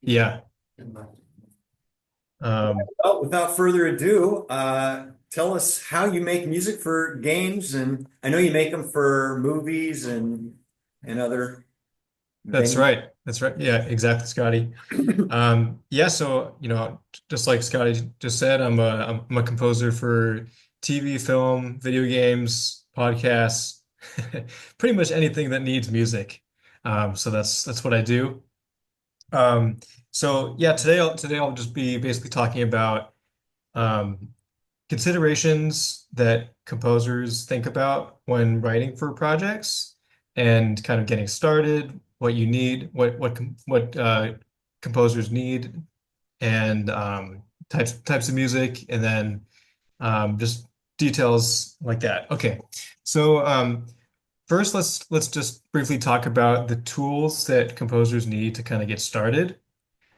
Yeah. Um, Well, without further ado, tell us how you make music for games, and I know you make them for movies and other that's venues. right. That's right. Yeah, exactly, Scotty. Yeah, so just like Scotty just said, I'm a composer for TV, film, video games, podcasts, pretty much anything that needs music. So that's what I do. Um, so yeah, today I'll just be basically talking about um, considerations that composers think about when writing for projects and kind of getting started, what you need, what composers need, and types of music, and then just details like that. Okay, so first let's just briefly talk about the tools that composers need to kind of get started.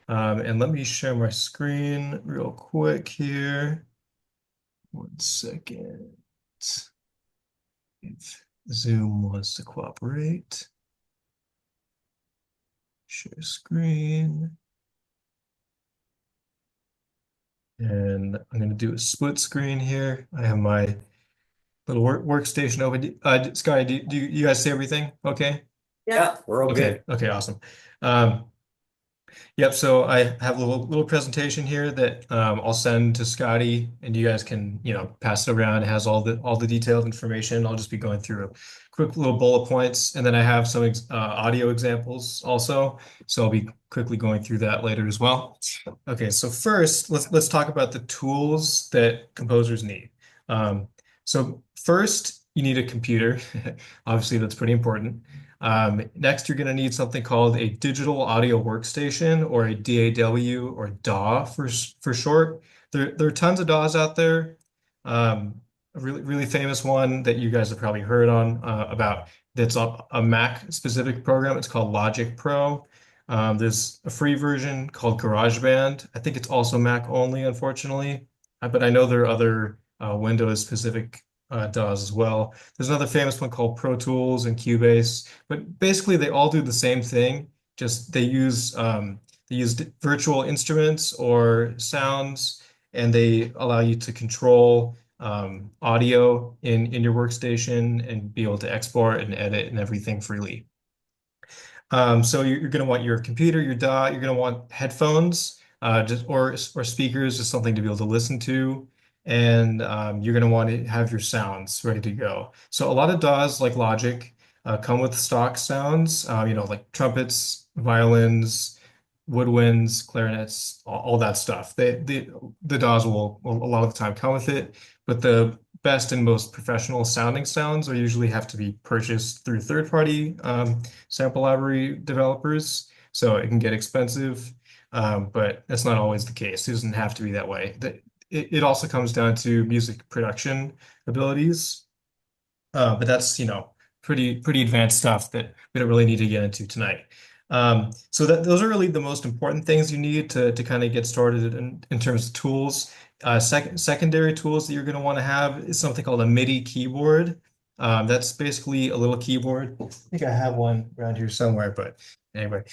And let me share my screen real quick here. 1 second. If Zoom wants to cooperate, share screen. And I'm going to do a split screen here. I have my little workstation open. Sky, do you guys see everything? Okay. Yeah, we're all Okay. good. Okay. Awesome. Um, Yep. So I have a little presentation here that I'll send to Scotty, and you guys can pass it around. It has all the detailed information. I'll just be going through a quick little bullet points, and then I have some audio examples also. So I'll be quickly going through that later as well. Okay. So first, let's talk about the tools that composers need. Um, so first, you need a computer. Obviously, that's pretty important. Next, you're going to need something called a digital audio workstation, or a DAW, or DAW for short. There are tons of DAWs out there. A really famous one that you guys have probably heard about, that's a Mac specific program. It's called Logic Pro. There's a free version called GarageBand. I think it's also Mac only, unfortunately. But I know there are other Windows specific DAWs as well. There's another famous one called Pro Tools and Cubase, but basically they all do the same thing. Just they use virtual instruments or sounds, and they allow you to control audio in your workstation and be able to export and edit and everything freely. So you're going to want your computer, your DAW. You're going to want headphones, or speakers, just something to be able to listen to, and you're going to want to have your sounds ready to go. So a lot of DAWs like Logic come with stock sounds, like trumpets, violins, woodwinds, clarinets, all that stuff. The DAWs will a lot of the time come with it, but the best and most professional sounding sounds are usually have to be purchased through third-party sample library developers. So it can get expensive, but that's not always the case. It doesn't have to be that way. It also comes down to music production abilities, but that's, pretty advanced stuff that we don't really need to get into tonight. So those are really the most important things you need to kind of get started in terms of tools. Secondary tools that you're going to want to have is something called a MIDI keyboard. That's basically a little keyboard. I think I have one around here somewhere, but anyway,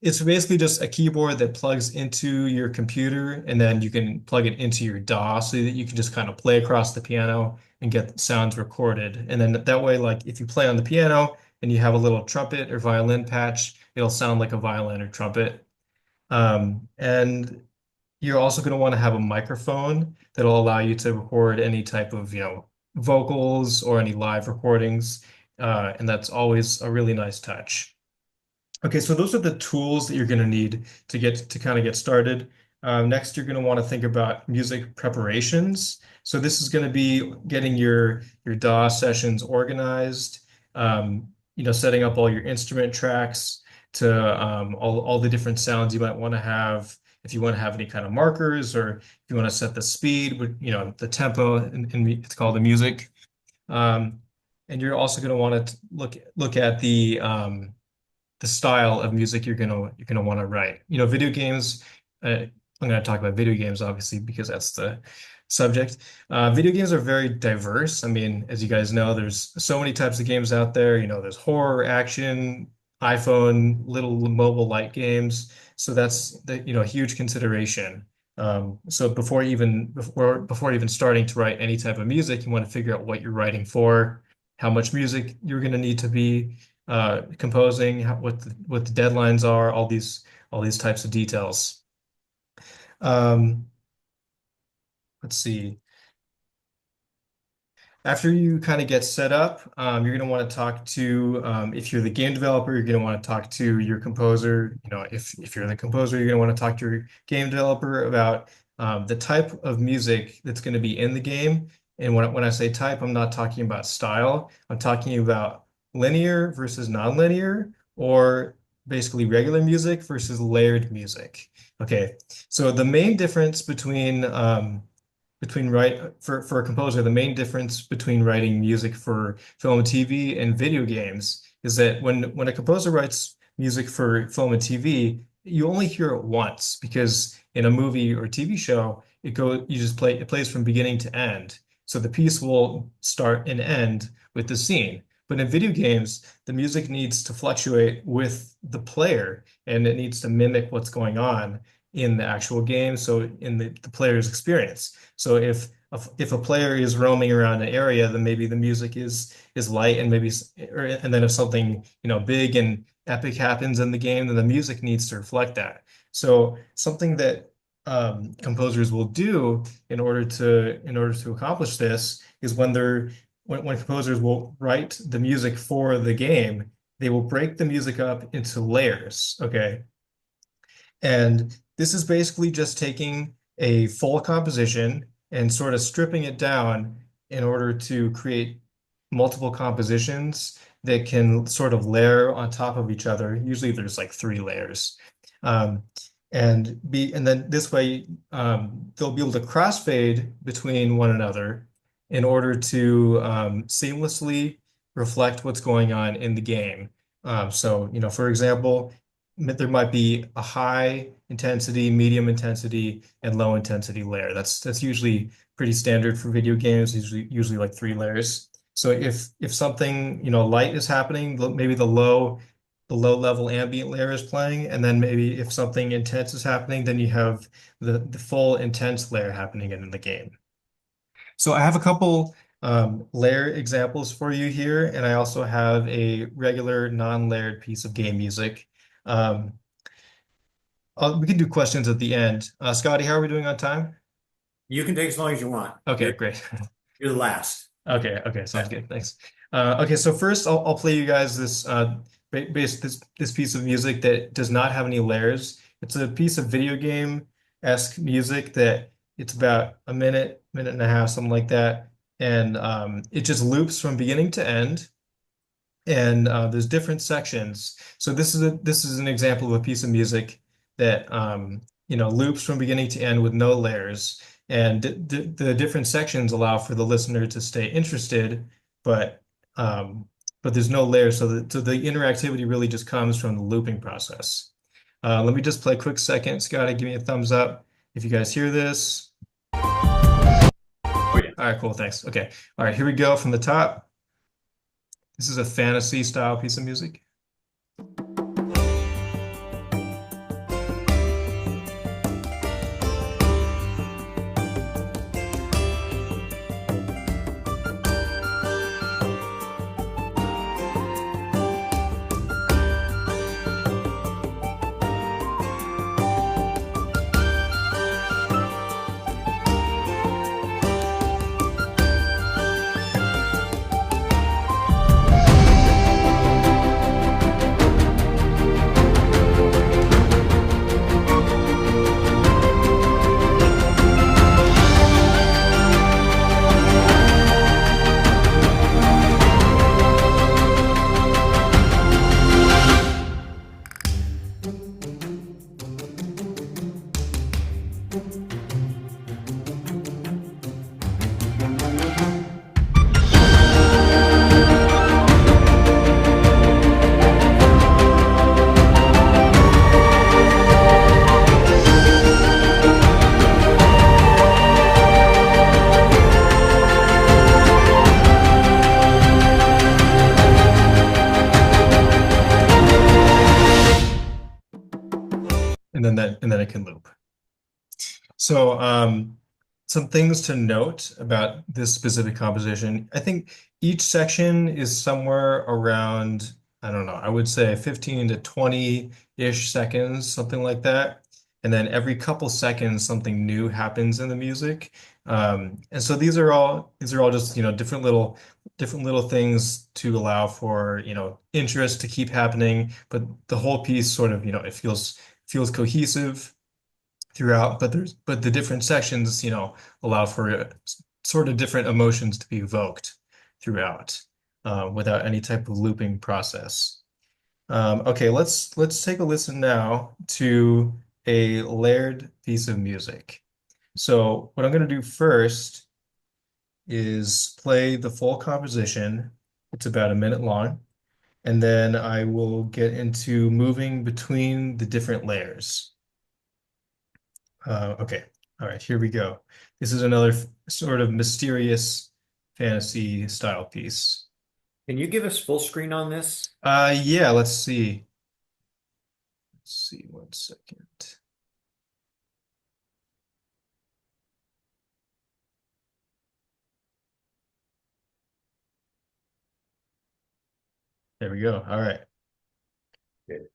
it's basically just a keyboard that plugs into your computer, and then you can plug it into your DAW so that you can just kind of play across the piano and get sounds recorded. And then that way, like if you play on the piano and you have a little trumpet or violin patch, it'll sound like a violin or trumpet. And you're also going to want to have a microphone that'll allow you to record any type of, vocals or any live recordings. And that's always a really nice touch. Okay, so those are the tools that you're going to need to kind of get started. Next, you're going to want to think about music preparations. So this is going to be getting your DAW sessions organized, setting up all your instrument tracks to all the different sounds you might want to have. If you want to have any kind of markers, or if you want to set the speed, the tempo, and it's called the music. Um, and you're also going to want to look at the style of music you're gonna want to write. Video games. I'm going to talk about video games, obviously, because that's the subject. Video games are very diverse. I mean, as you guys know, there's so many types of games out there. There's horror, action, iPhone little mobile light games. So that's a huge consideration. So before even starting to write any type of music, you want to figure out what you're writing for, how much music you're going to need to be composing, what the deadlines are, all these types of details. Um, let's see. After you kind of get set up, you're going to want to talk to, if you're the game developer, you're going to want to talk to your composer. If you're the composer, you're going to want to talk to your game developer about the type of music that's going to be in the game. And when I say type, I'm not talking about style. I'm talking about linear versus nonlinear, or basically regular music versus layered music. Okay, so the main difference between for a composer, the main difference between writing music for film and TV and video games is that when a composer writes music for film and TV, you only hear it once, because in a movie or TV show, it plays from beginning to end. So the piece will start and end with the scene. But in video games, the music needs to fluctuate with the player, and it needs to mimic what's going on in the actual game, so in the player's experience. So if a player is roaming around an area, then maybe the music is light, and then if something big and epic happens in the game, then the music needs to reflect that. So something that composers will do in order to accomplish this is when composers will write the music for the game, they will break the music up into layers. Okay. And this is basically just taking a full composition and sort of stripping it down in order to create multiple compositions that can sort of layer on top of each other. Usually there's like 3 layers. Um, and then this way, they'll be able to crossfade between one another in order to seamlessly reflect what's going on in the game. So, for example, there might be a high intensity, medium intensity, and low intensity layer. That's usually pretty standard for video games, usually like 3 layers. So if something, light is happening, maybe the low level ambient layer is playing, and then maybe if something intense is happening, then you have the full intense layer happening in the game. So I have a couple layer examples for you here, and I also have a regular non-layered piece of game music. Um, we can do questions at the end. Scotty, how are we doing on time? You can take as long as you want. Okay, great. You're the last. Okay, sounds good. Thanks. Okay, so first I'll play you guys this piece of music that does not have any layers. It's a piece of video game-esque music that it's about a minute and a half, something like that, and it just loops from beginning to end. And there's different sections. So this is an example of a piece of music that loops from beginning to end with no layers. And the different sections allow for the listener to stay interested, but there's no layers. So the interactivity really just comes from the looping process. Let me just play a quick second. Scotty, give me a thumbs up if you guys hear this. Oh, yeah. All right, cool. Thanks. Okay. All right, here we go from the top. This is a fantasy style piece of music. and then it can loop. So, some things to note about this specific composition. I think each section is somewhere around, I don't know, I would say 15 to 20-ish seconds, something like that. And then every couple seconds, something new happens in the music. And so these are all just, different little things to allow for, interest to keep happening. But the whole piece sort of, it feels cohesive throughout, but the different sections, allow for sort of different emotions to be evoked throughout, without any type of looping process. Okay, let's take a listen now to a layered piece of music. So what I'm going to do first is play the full composition. It's about a minute long, and then I will get into moving between the different layers. Okay. All right, here we go. This is another sort of mysterious fantasy style piece. Can you give us full screen on this? Yeah, let's see. Let's see 1 second. There we go. All right. Good.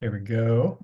Here we go.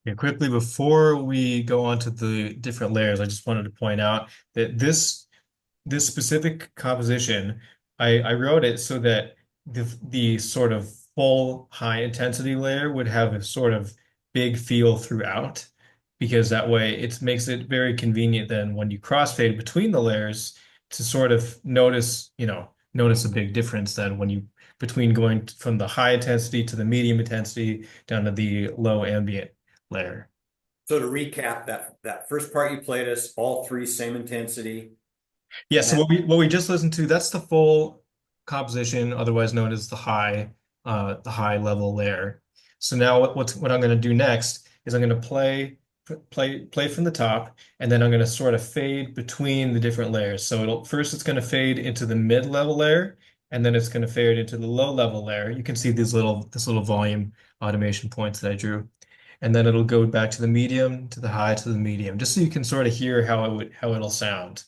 Yeah, quickly before we go on to the different layers, I just wanted to point out that this specific composition, I wrote it so that the sort of full high intensity layer would have a sort of big feel throughout, because that way it makes it very convenient then when you crossfade between the layers to sort of notice a big difference then when you between going from the high intensity to the medium intensity down to the low ambient layer. So to recap, that first part you played us, all three same intensity, Yeah, and so that what we just listened to, that's the full composition, otherwise known as the high level layer. So now what I'm going to do next is I'm going to play from the top, and then I'm going to sort of fade between the different layers. So it's going to fade into the mid level layer, and then it's going to fade into the low level layer. You can see this little volume automation points that I drew. And then it'll go back to the medium, to the high, to the medium, just so you can sort of hear how it'll sound.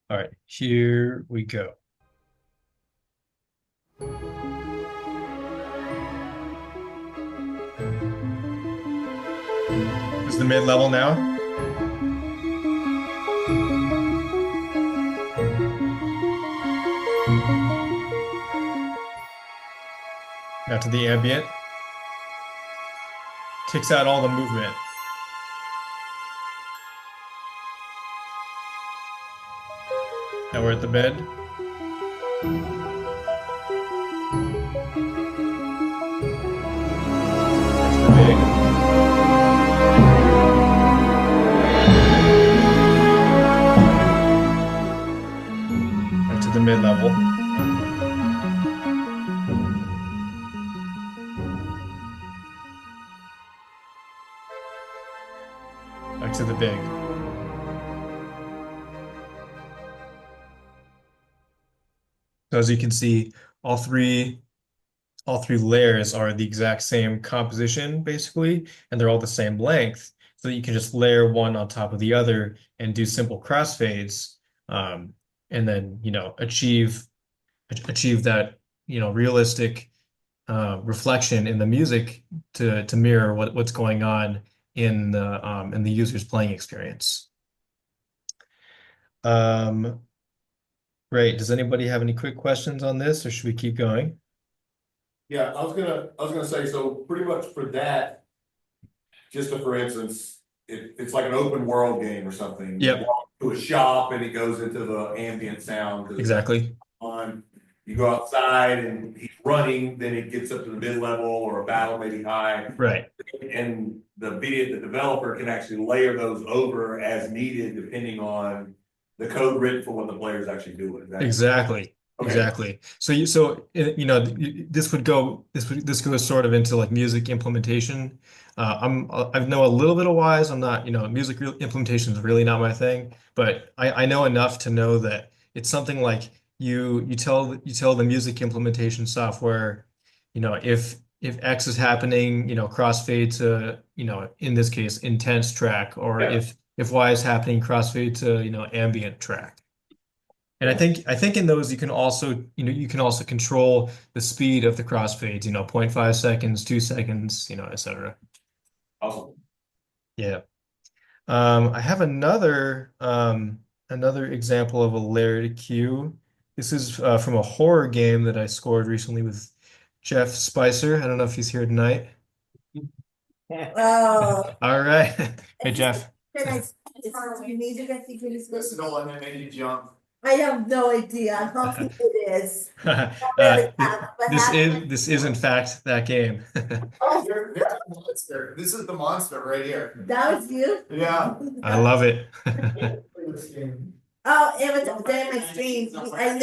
All right, here we go. This is the mid level now. Now to the ambient. Kicks out all the movement. Now we're at the mid. Back to the big. Back to the mid level. Back to the big. So as you can see, all three all three layers are the exact same composition, basically, and they're all the same length. So that you can just layer one on top of the other and do simple crossfades, and then, achieve that, realistic, reflection in the music to mirror what's going on in the user's playing experience. Um, Great. Does anybody have any quick questions on this, or should we keep going? Yeah, I was gonna say, so pretty much for that, just for instance, it's like an open world game or something. You Yep, walk to a shop and it goes into the ambient sound because it's exactly. on. You go outside and he's running, then it gets up to the mid level or a battle maybe high. Right. And the developer can actually layer those over as needed depending on the code written for what the player is actually doing. Is that Exactly. okay? Exactly. This goes sort of into like music implementation. I know a little bit of wise. I'm not, music implementation is really not my thing, but I know enough to know that it's something like you tell the music implementation software, if X is happening, crossfade to, in this case, intense track, or Yeah. if Y is happening, crossfade to, ambient track. And I Yeah. think I think in those you can also control the speed of the crossfades, zero point 0.5 seconds, 2 seconds, etc. Awesome. Yeah. I have another example of a layered queue. This is from a horror game that I scored recently with Jeff Spicer. I don't know if he's here tonight. Oh, All right. Hey, it's just Jeff. it's music. I think it is. Listen, don't let that make you jump. I have no idea. I don't think it is. Uh, Not really, th- but this happened. is this is in fact that game. Oh, There's the monster. This is the monster right here. that was you. Yeah. I love it. Oh, it was during my stream. It was like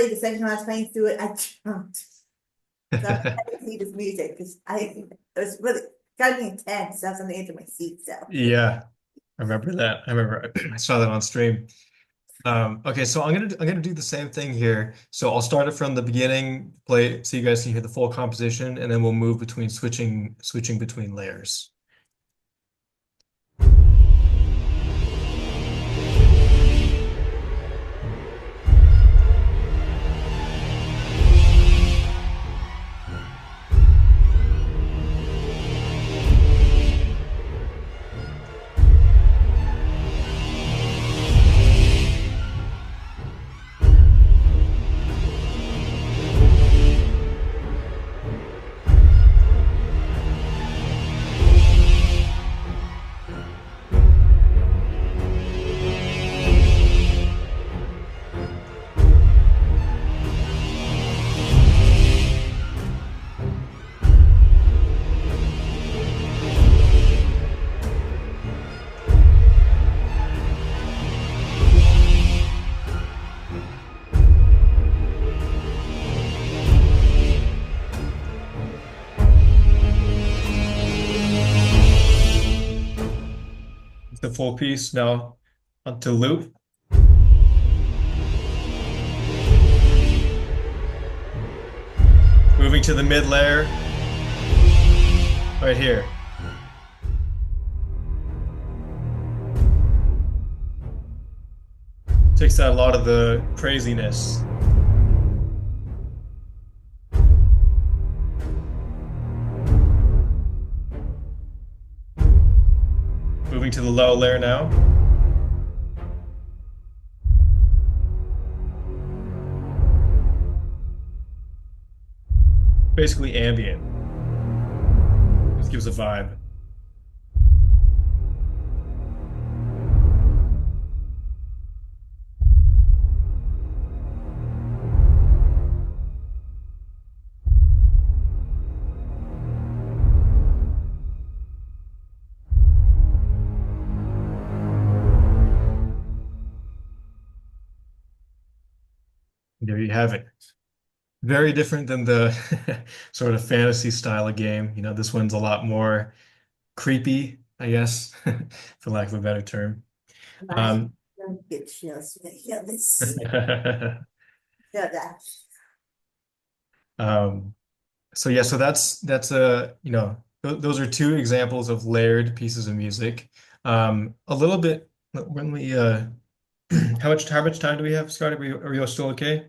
the second time I was playing through it. I jumped. So I had to see this music because it was really got me intense. I was on the edge of my seat. So Yeah, I remember that. I remember I saw that on stream. Okay, so I'm gonna do the same thing here. So I'll start it from the beginning, play so you guys can hear the full composition, and then we'll move between switching between layers. The full piece now onto loop. Moving to the mid layer right here. Takes out a lot of the craziness. Moving to the low layer now. Basically ambient. Just gives a vibe. There you have it. Very different than the sort of fantasy style of game. This one's a lot more creepy, I guess, for lack of a better term. I Um, get chills when I hear this. Feel that. um, so yeah, so that's those are two examples of layered pieces of music. A little bit when we how much time do we have, Scott? Are we still okay?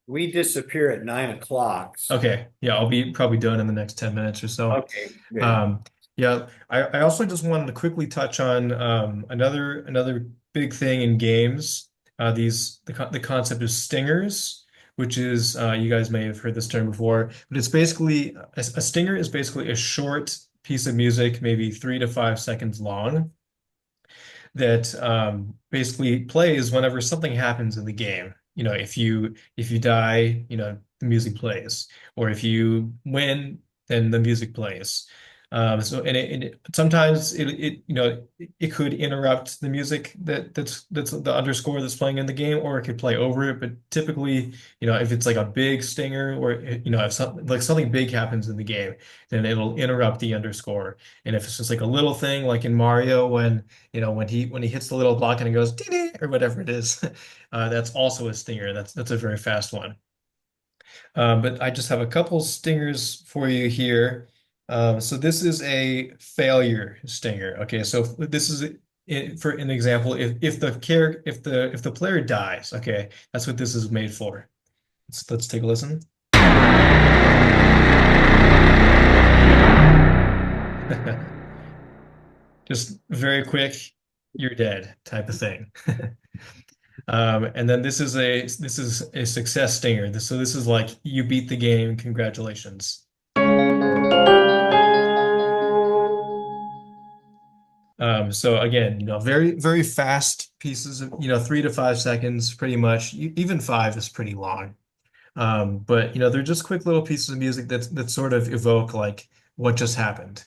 We disappear at 9 o'clock. Okay, yeah, I'll be probably done in the next 10 minutes or so. Okay, good. Yeah, I also just wanted to quickly touch on another big thing in games. The concept of stingers, which is you guys may have heard this term before, but it's basically a stinger is basically a short piece of music, maybe 3 to 5 seconds long, that basically plays whenever something happens in the game. If you die, the music plays, or if you win, then the music plays. Sometimes it could interrupt the music that's the underscore that's playing in the game, or it could play over it. But typically, if it's like a big stinger, or if something big happens in the game, then it'll interrupt the underscore. And if it's just like a little thing, like in Mario, when he hits the little block and it goes ding or whatever it is, that's also a stinger. That's a very fast one. But I just have a couple stingers for you here. So this is a failure stinger. Okay, so this is for an example. If the player dies, okay, that's what this is made for. Let's take a listen. Just very quick, you're dead type of thing. And then this is a success stinger. So this is like you beat the game, congratulations. So again, very, very fast pieces of, 3 to 5 seconds, pretty much. Even 5 is pretty long. But they're just quick little pieces of music that sort of evoke like what just happened.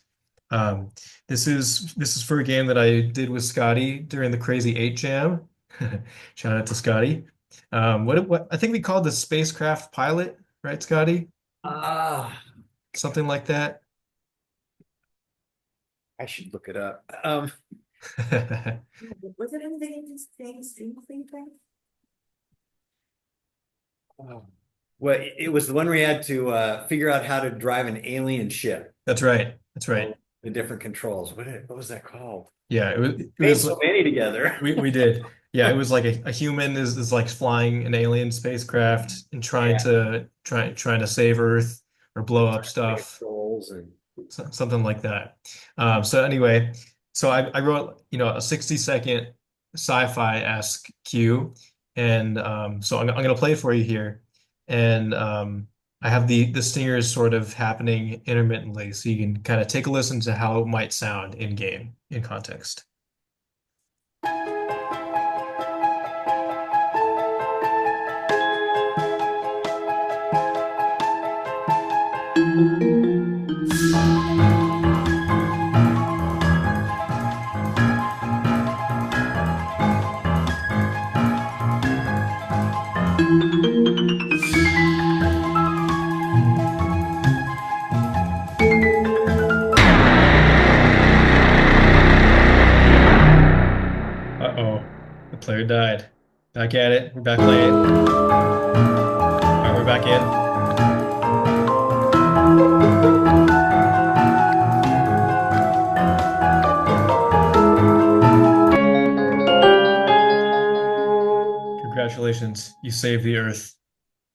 Um, this is for a game that I did with Scotty during the Crazy 8 Jam. Shout out to Scotty. What I think we called the spacecraft pilot, right, Scotty? Ah, Something like that. I should look it up. Was it anything interesting, stream thing? Oh. Well, it was the one where you had to figure out how to drive an alien ship. That's right. That's right. The different controls. What was that called? Yeah, it Made was so many together. we did. Yeah, it was like a human is like flying an alien spacecraft and trying Yeah. to trying to save Earth or blow up stuff. Controls and Something like that. So anyway, so I wrote, a 60-second sci-fi-esque cue, and so I'm gonna play it for you here, and I have the stingers sort of happening intermittently, so you can kind of take a listen to how it might sound in game, in context. Uh-oh, the player died. Back at it. We're back late. All right, we're back in. Congratulations, you saved the Earth.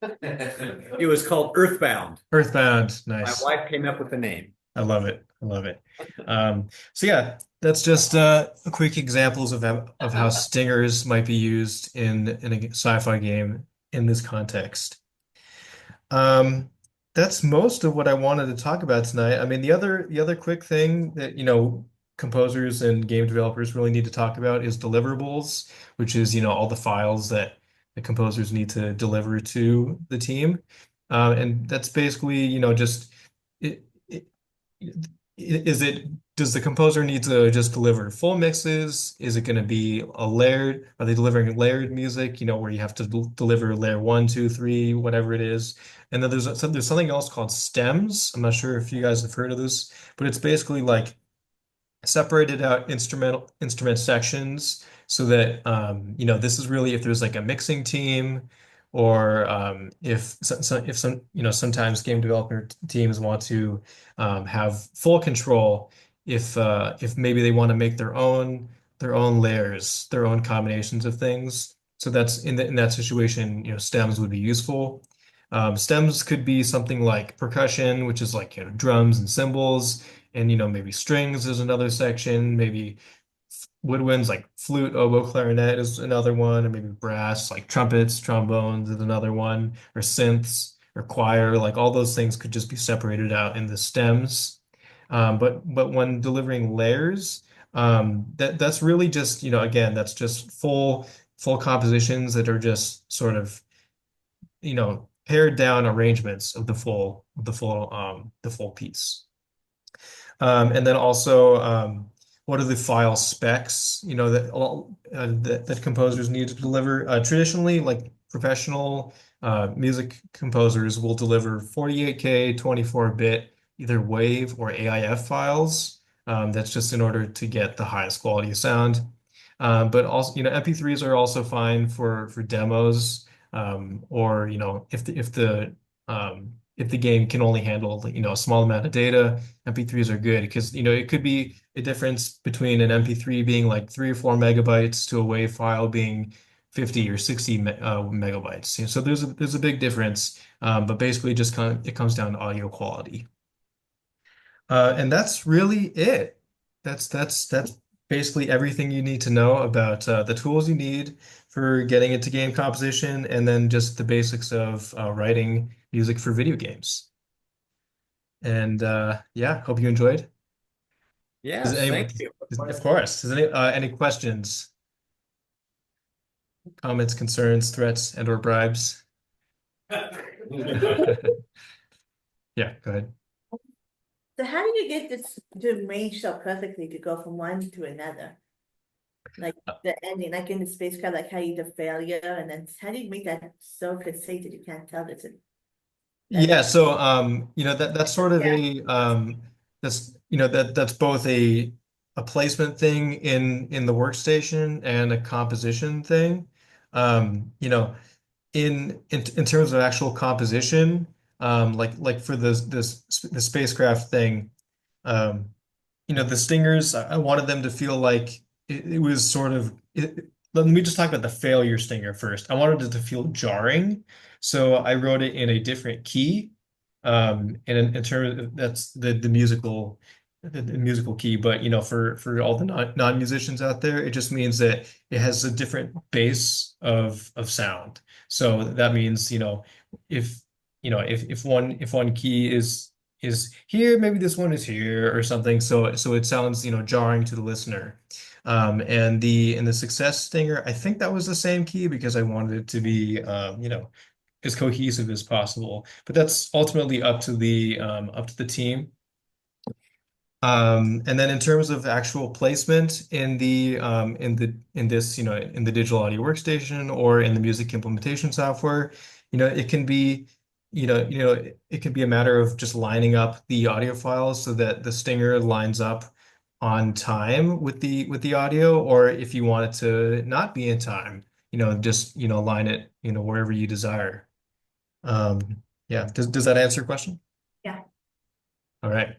it was called Earthbound. Earthbound, My nice. wife came up with the name. I love it. I love it. So yeah, that's just quick examples of how stingers might be used in a sci-fi game in this context. That's most of what I wanted to talk about tonight. I mean, the other quick thing that, composers and game developers really need to talk about is deliverables, which is, all the files that the composers need to deliver to the team. And that's basically, just it, it, is it does the composer need to just deliver full mixes? Is it going to be a layered? Are they delivering layered music, where you have to deliver layer 1, 2, 3, whatever it is? And then there's something else called stems. I'm not sure if you guys have heard of this, but it's basically like separated out instrument sections so that this is really if there's like a mixing team or if some sometimes game developer teams want to have full control if maybe they want to make their own layers, their own combinations of things. So that's in that situation, stems would be useful. Stems could be something like percussion, which is like, drums and cymbals, and, maybe strings is another section, maybe woodwinds like flute, oboe, clarinet is another one, or maybe brass like trumpets, trombones is another one, or synths or choir, like all those things could just be separated out in the stems. But when delivering layers, that's really just, again, that's just full compositions that are just sort of, pared down arrangements of the full piece. And then also, what are the file specs, that composers need to deliver? Traditionally, like professional music composers will deliver 48K, 24-bit, either WAV or AIF files. That's just in order to get the highest quality of sound. But also, MP3s are also fine for demos, or if the game can only handle a small amount of data. MP3s are good because it could be a difference between an MP3 being like 3 or 4 megabytes to a WAV file being 50 or 60 megabytes. So there's a big difference, but basically just it comes down to audio quality. And that's really it. That's basically everything you need to know about the tools you need for getting into game composition, and then just the basics of writing music for video games. And yeah, hope you enjoyed. Does Yes, anyone, thank you. of course, does any questions, comments, concerns, threats, and or bribes? Yeah, go ahead. So how do you get this to range so perfectly to go from one to another? Like the ending, like in the spacecraft, like how you do failure, and then how do you make that so precise that you can't tell this? Yeah, so that's sort of Yeah. that's both a placement thing in the workstation and a composition thing. In terms of actual composition, like for the spacecraft thing, um, the stingers, I wanted them to feel like it was sort of let me just talk about the failure stinger first. I wanted it to feel jarring, so I wrote it in a different key. And in terms of, that's the musical key, but for all the non-musicians out there, it just means that it has a different base of sound. So that means, if if one key is here, maybe this one is here or something. So it sounds, jarring to the listener. And the success stinger, I think that was the same key because I wanted it to be, as cohesive as possible. But that's ultimately up to the team. And then in terms of actual placement in the digital audio workstation or in the music implementation software, it can be, it can be a matter of just lining up the audio files so that the stinger lines up on time with the audio, or if you want it to not be in time, just line it, wherever you desire. Yeah, does that answer your question? Yeah. All right.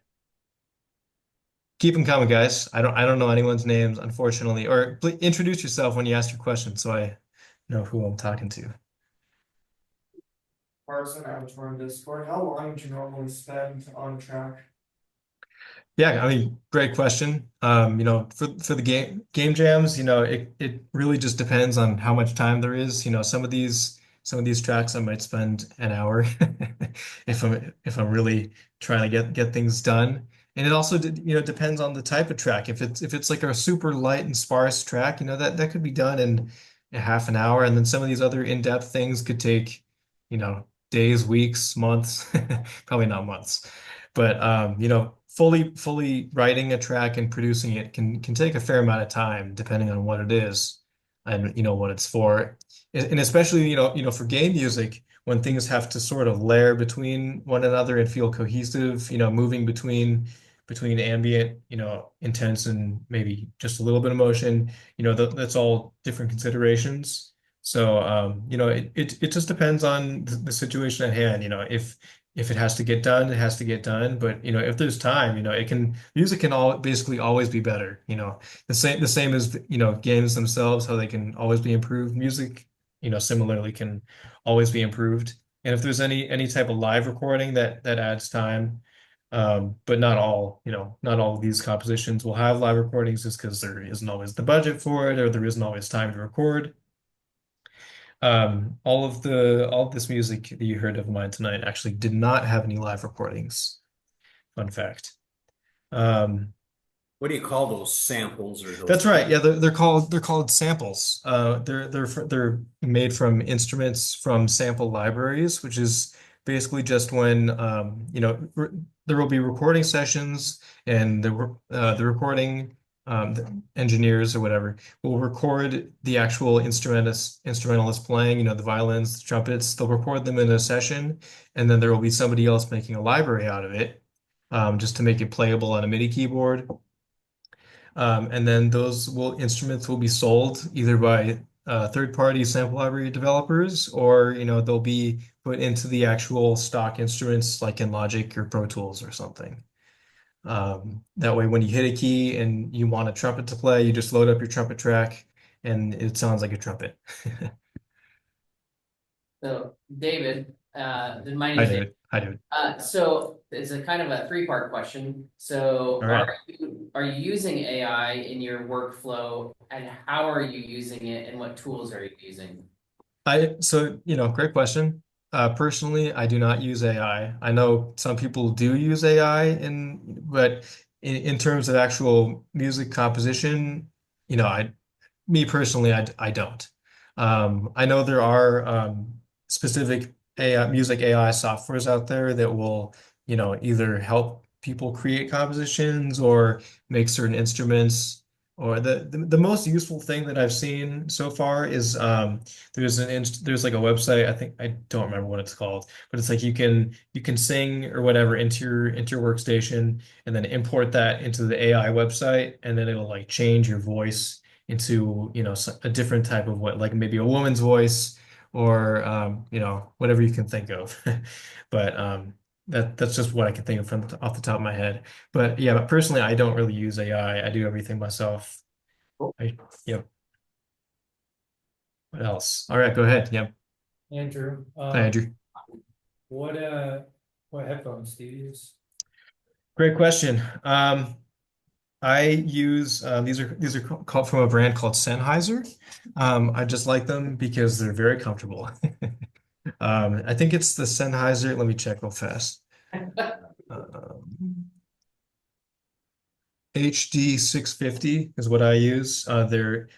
Keep them coming, guys. I don't know anyone's names, unfortunately. Or please introduce yourself when you ask your question so I know who I'm talking to. Parks and Avatar in Discord. How long do you normally spend on a track? Yeah, I mean, great question. For the game jams, it really just depends on how much time there is. Some of these tracks I might spend an hour if I'm really trying to get things done. And it also depends on the type of track. If it's like a super light and sparse track, that could be done in a half an hour. And then some of these other in-depth things could take, days, weeks, months, probably not months. But fully writing a track and producing it can take a fair amount of time, depending on what it is and what it's for. And especially for game music, when things have to sort of layer between one another and feel cohesive, moving between ambient, intense and maybe just a little bit of motion, that's all different considerations. So it just depends on the situation at hand. If it has to get done, it has to get done. But if there's time, music can all basically always be better. The same as games themselves, how they can always be improved. Music, similarly can always be improved. And if there's any type of live recording that adds time, but not all, not all of these compositions will have live recordings just because there isn't always the budget for it or there isn't always time to record. All of this music that you heard of mine tonight actually did not have any live recordings. Fun fact. Um, What do you call those samples or those? That's right. Yeah, they're called samples. They're made from instruments from sample libraries, which is basically just when there will be recording sessions and the recording the engineers or whatever will record the actual instrumentalist playing, the violins, the trumpets. They'll record them in a session, and then there will be somebody else making a library out of it, just to make it playable on a MIDI keyboard. And then instruments will be sold either by third-party sample library developers, or they'll be put into the actual stock instruments like in Logic or Pro Tools or something. That way, when you hit a key and you want a trumpet to play, you just load up your trumpet track, and it sounds like a trumpet. So David, my name Hi, is David. David. Hi, David. So it's a kind of a three-part question. So All right. are you using AI in your workflow, and how are you using it, and what tools are you using? Great question. Personally, I do not use AI. I know some people do use AI but in terms of actual music composition, me personally, I don't. I know there are specific music AI softwares out there that will, either help people create compositions or make certain instruments. Or the most useful thing that I've seen so far is there's like a website, I don't remember what it's called, but it's like you can sing or whatever into your workstation and then import that into the AI website, and then it'll like change your voice into a different type of what, like maybe a woman's voice or whatever you can think of. But that's just what I can think of off the top of my head. But yeah, but personally, I don't really use AI. I do everything myself. Yep. What else? All right, go ahead. Yep. Andrew, Hi, Andrew. what headphones do you use? Great question. I use these are called from a brand called Sennheiser. I just like them because they're very comfortable. I think it's the Sennheiser. Let me check real fast. HD 650 is what I use. They're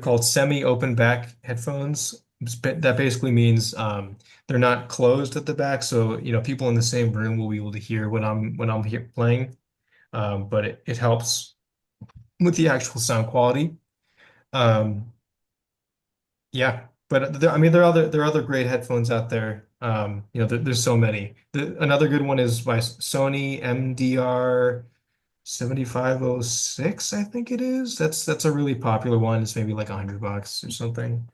called semi-open back headphones. That basically means they're not closed at the back, so people in the same room will be able to hear when I'm here playing. But it helps with the actual sound quality. Um, yeah, but I mean, there are other great headphones out there. There's so many. Another good one is by Sony MDR 7506, I think it is. That's a really popular one. It's maybe like $100 or something.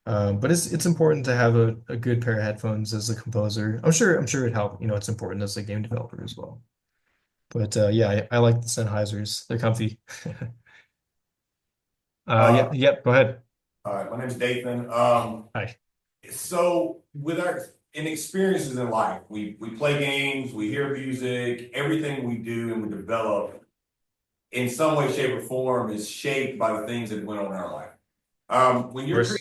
But it's important to have a good pair of headphones as a composer. I'm sure it help. It's important as a game developer as well. But yeah, I like the Sennheisers. They're comfy. Yeah, yep, go ahead. All right, my name's Dathan. Hi. So with our experiences in life, we play games, we hear music, everything we do and we develop in some way, shape, or form is shaped by the things that went on in our life. When you're Course.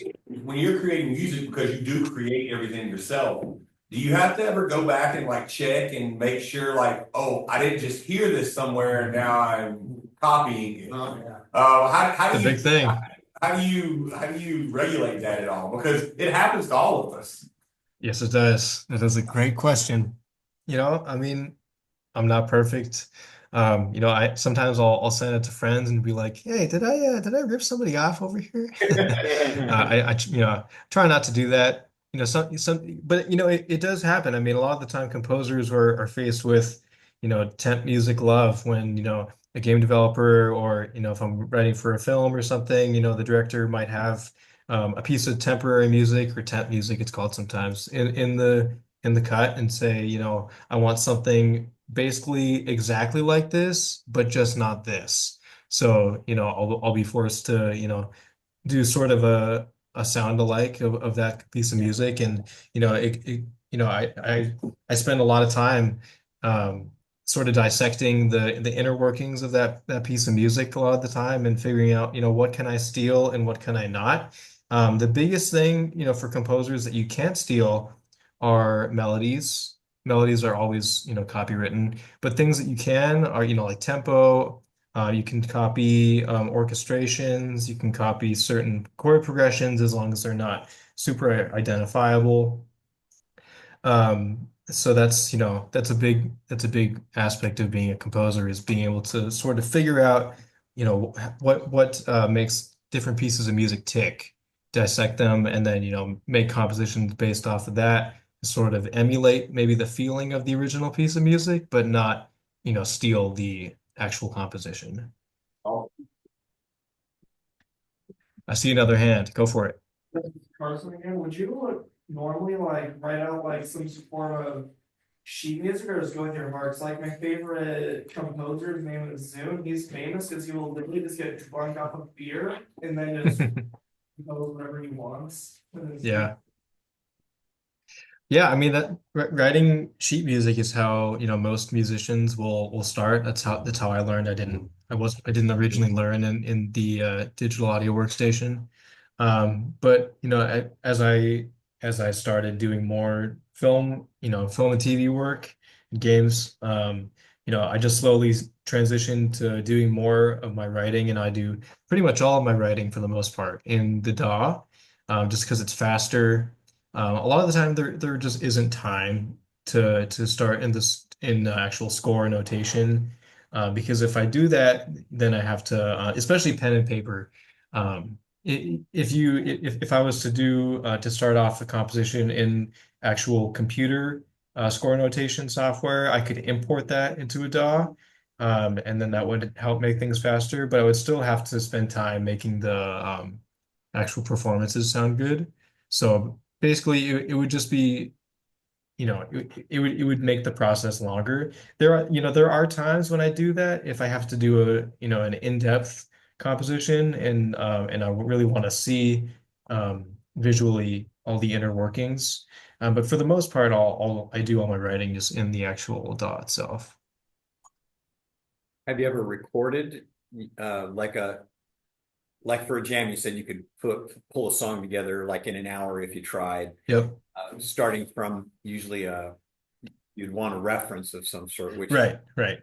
creating music, because you do create everything yourself, do you have to ever go back and like check and make sure like, oh, I didn't just hear this somewhere and now I'm copying it? How The do big you thing. how do you regulate that at all? Because it happens to all of us. Yes, it does. That is a great question. I mean, I'm not perfect. I sometimes I'll send it to friends and be like, "Hey, did I rip somebody off over here?" I try not to do that. But it does happen. I mean, a lot of the time composers are faced with, temp music love when, a game developer or, if I'm writing for a film or something, the director might have a piece of temporary music or temp music, it's called sometimes, in the cut and say, I want something basically exactly like this, but just not this. So, I'll be forced to, do sort of a sound alike of that piece of music, and I spend a lot of time um, sort of dissecting the inner workings of that piece of music a lot of the time and figuring out, what can I steal and what can I not. The biggest thing, for composers that you can't steal are melodies. Melodies are always, copywritten, but things that you can are, like tempo. You can copy orchestrations. You can copy certain chord progressions as long as they're not super identifiable. So that's a big aspect of being a composer is being able to sort of figure out, what makes different pieces of music tick, dissect them, and then, make compositions based off of that, sort of emulate maybe the feeling of the original piece of music, but not, steal the actual composition. Oh, I see another hand. Go for it. Carson again, would you normally like write out like some form of sheet music or just go with your heart? 'Cause, like my favorite composer's name is Zoom. He's famous because he will literally just get drunk off of beer and then just compose whatever he wants. Yeah. Yeah, I mean that writing sheet music is how, most musicians will start. That's how I learned. I didn't originally learn in the digital audio workstation. But as I started doing more film and TV work, games, I just slowly transitioned to doing more of my writing, and I do pretty much all of my writing for the most part in the DAW, just because it's faster. A lot of the time there just isn't time to start in actual score notation, because if I do that, then I have to, especially pen and paper. If I was to do to start off a composition in actual computer score notation software, I could import that into a DAW, and then that would help make things faster. But I would still have to spend time making the actual performances sound good. So basically, it would just be, it would make the process longer. There are times when I do that if I have to do an in-depth composition, and I really want to see visually all the inner workings. But for the most part, I do all my writing just in the actual DAW itself. Have you ever recorded like for a jam? You said you could pull a song together like in an hour if you tried. Yep. Starting from usually you'd want a reference of some sort, which Right, right.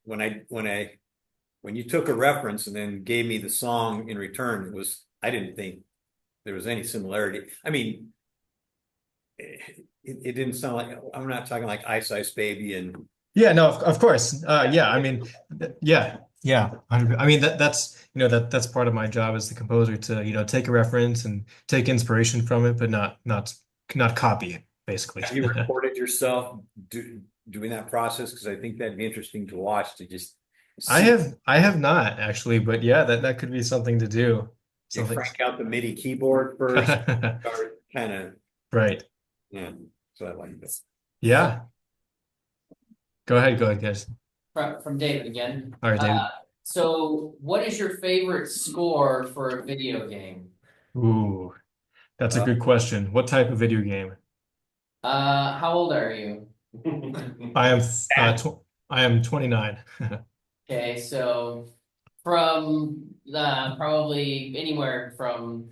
when you took a reference and then gave me the song in return, I didn't think there was any similarity. I mean, it didn't sound like I'm not talking like Ice Ice Baby and Yeah, no, of course. Yeah, I mean, yeah, yeah. I mean that's that's part of my job as the composer to take a reference and take inspiration from it, but not copy it, basically. have you recorded yourself doing that process? Because I think that'd be interesting to watch to just I see. have I have not actually, but yeah, that could be something to do. You Something. crank out the MIDI keyboard first, start kind of, Right. yeah. So I like this. Yeah. Go ahead, guys. From David again. All right, David. So what is your favorite score for a video game? Ooh, that's a Uh, good question. What type of video game? How old are you? I am I am 29. Okay, so from probably anywhere from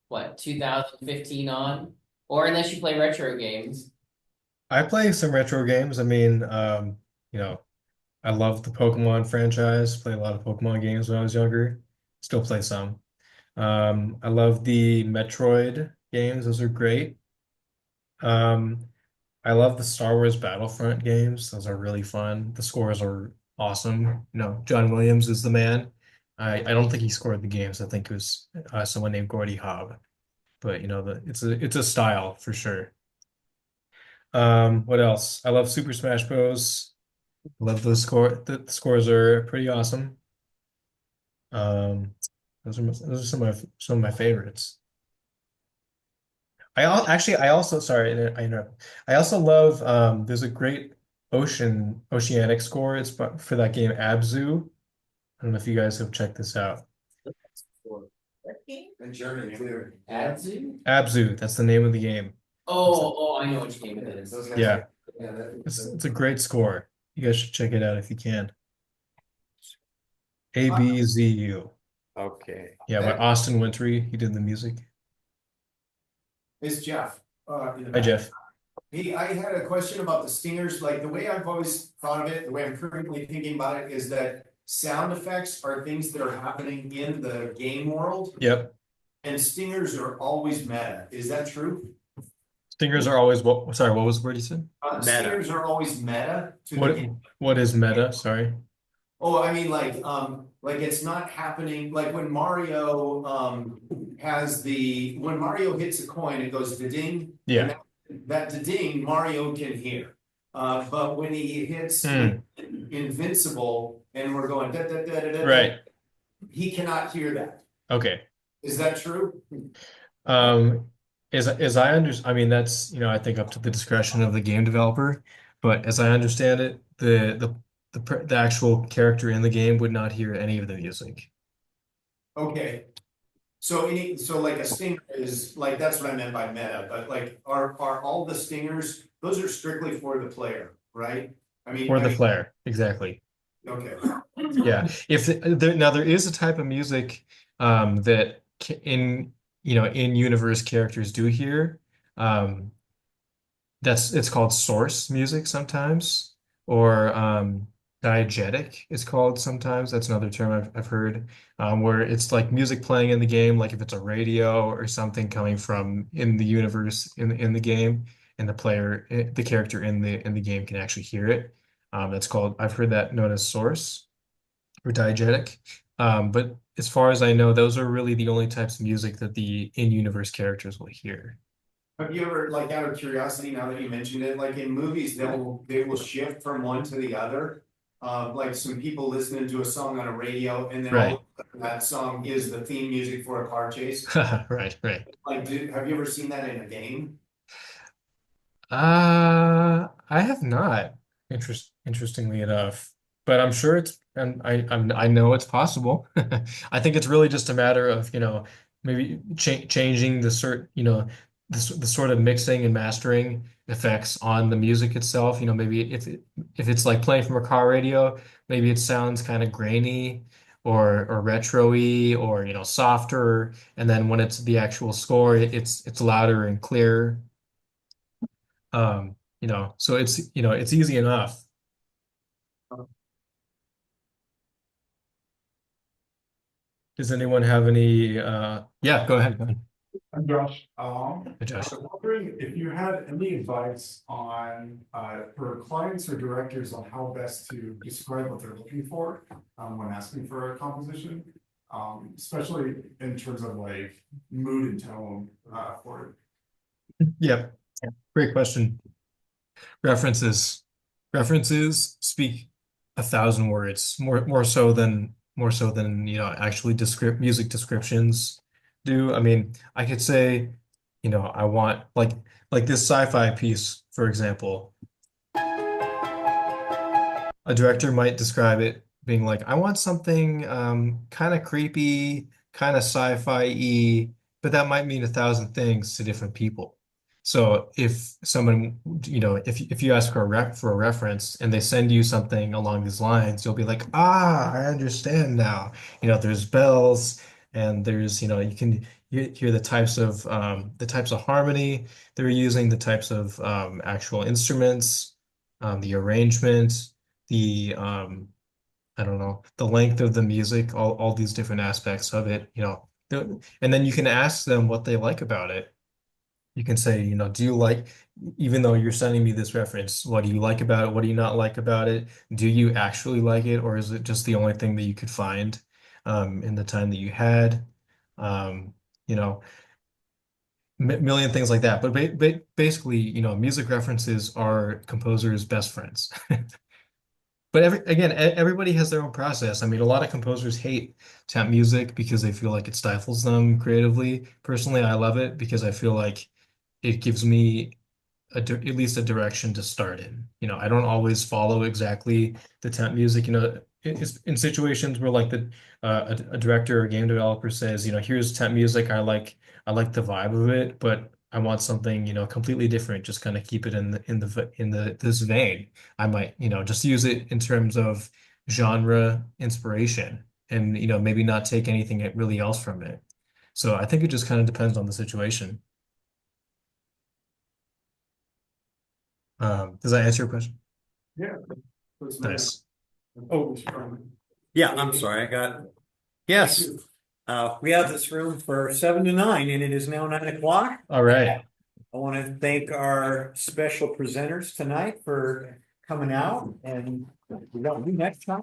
what 2015 on, or unless you play retro games. I play some retro games. I mean, I love the Pokemon franchise. Play a lot of Pokemon games when I was younger. Still play some. I love the Metroid games. Those are great. Um, I love the Star Wars Battlefront games. Those are really fun. The scores are awesome. John Williams is the man. I don't think he scored the games. I think it was someone named Gordy Hobb. But it's a style for sure. What else? I love Super Smash Bros. Love those the scores are pretty awesome. Um, those are some of my favorites. I also sorry, I interrupt. I also love there's a great oceanic score. It's for that game Abzu. I don't know if you guys have checked this out. game? And Journey too. Adzu? Abzu, that's the name of the game. Oh, I know which game it is. Those guys Yeah, are- yeah, it's a great score. You guys should check it out if you can. ABZU. Okay. Yeah, by Austin Wintory. He did the music. It's Jeff, in the Hi, back. Jeff. Hey, I had a question about the stingers, like the way I've always thought of it, the way I'm currently thinking about it is that sound effects are things that are happening in the game world, Yep. and stingers are always meta. Is that true? Stingers are always what? Sorry, what was the word you said? Meta. Stingers are always meta to the What game. what is meta? Sorry. Oh, I mean, like it's not happening, like when Mario, when Mario hits a coin, it goes da-ding. Yeah. and that da-ding, Mario can hear. But when he hits Invincible and we're going da da da da da, Right. he cannot hear that. Okay. Is that true? As I I mean that's I think up to the discretion of the game developer, but as I understand it, the actual character in the game would not hear any of the music. Okay. So like a stinger is like, that's what I meant by meta, but like are all the stingers, those are strictly for the player, right? For the player, exactly. Okay. Yeah. If now there is a type of music that in in universe characters do hear. It's called source music sometimes, or diegetic is called sometimes. That's another term I've heard, where it's like music playing in the game, like if it's a radio or something coming from in the universe in the game, and the character in the game can actually hear it. That's called, I've heard that known as source or diegetic. But as far as I know, those are really the only types of music that the in-universe characters will hear. Have you ever, like, out of curiosity, now that you mentioned it, like in movies, they will shift from one to the other. Like some people listening to a song on a radio and then Right. all of a sudden that song is the theme music for a car chase. Right. Like, have you ever seen that in a game? I have not, interestingly enough, but I'm sure and I know it's possible. I think it's really just a matter of, maybe changing the sort of mixing and mastering effects on the music itself. Maybe if it's like playing from a car radio, maybe it sounds kind of grainy or retro-y or, softer. And then when it's the actual score, it's louder and clearer. So it's easy enough. Does anyone have any yeah, go ahead. I'm Josh. Hey, Josh. I was wondering if you had any advice on for clients or directors on how best to describe what they're looking for when asking for a composition, especially in terms of like mood and tone for it. Yep. Great question. References. References speak 1,000 words, more so than actually music descriptions do. I mean, I could say, I want like this sci-fi piece, for example. A director might describe it being like, I want something kind of creepy, kind of sci-fi-y, but that might mean 1,000 things to different people. So if someone, if you ask for a reference and they send you something along these lines, you'll be like, I understand now. There's bells and there's, you can hear the types of harmony they're using, the types of actual instruments, the arrangement, the I don't know, the length of the music, all these different aspects of it, and then you can ask them what they like about it. You can say, do you like, even though you're sending me this reference, what do you like about it? What do you not like about it? Do you actually like it, or is it just the only thing that you could find in the time that you had? Um, you know, million things like that. But basically, music references are composers' best friends. But everybody has their own process. I mean, a lot of composers hate tap music because they feel like it stifles them creatively. Personally, I love it because I feel like it gives me at least a direction to start in. You know, I don't always follow exactly the temp music. You know, it's in situations where like a director or game developer says, you know, here's temp music. I like the vibe of it, but I want something, you know, completely different. Just kind of keep it in the this vein. I might, you know, just use it in terms of genre inspiration and, you know, maybe not take anything really else from it. So I think it just kind of depends on the situation. Does that answer your question? Yeah. That's Nice. Oh. Yeah, I'm sorry, yes, we have this room for 7 to 9 and it is now 9 o'clock. All right. I want to thank our special presenters tonight for coming out and we got you next time.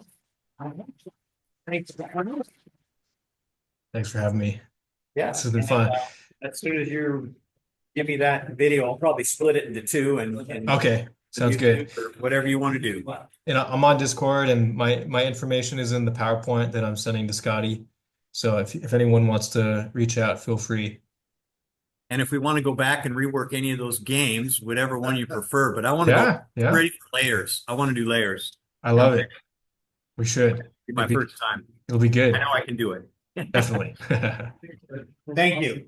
Thanks. Thanks for having me. Yeah. This has been fun. As soon as you give me that video, I'll probably split it into two and Okay, sounds good. or whatever you want to do. And I'm on Discord, and my information is in the PowerPoint that I'm sending to Scotty. So if anyone wants to reach out, feel free. And if we want to go back and rework any of those games, whatever one you prefer, but I want to Yeah, go yeah. ready for layers. I want to do layers. I love it. We should. Be my It'll be, first time. it'll be good. I know I can do it. Definitely. Thank you.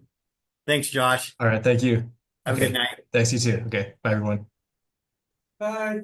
Thanks, Josh. All right, thank you. Have a Okay. good night. Thanks, you too. Okay, bye everyone. Bye.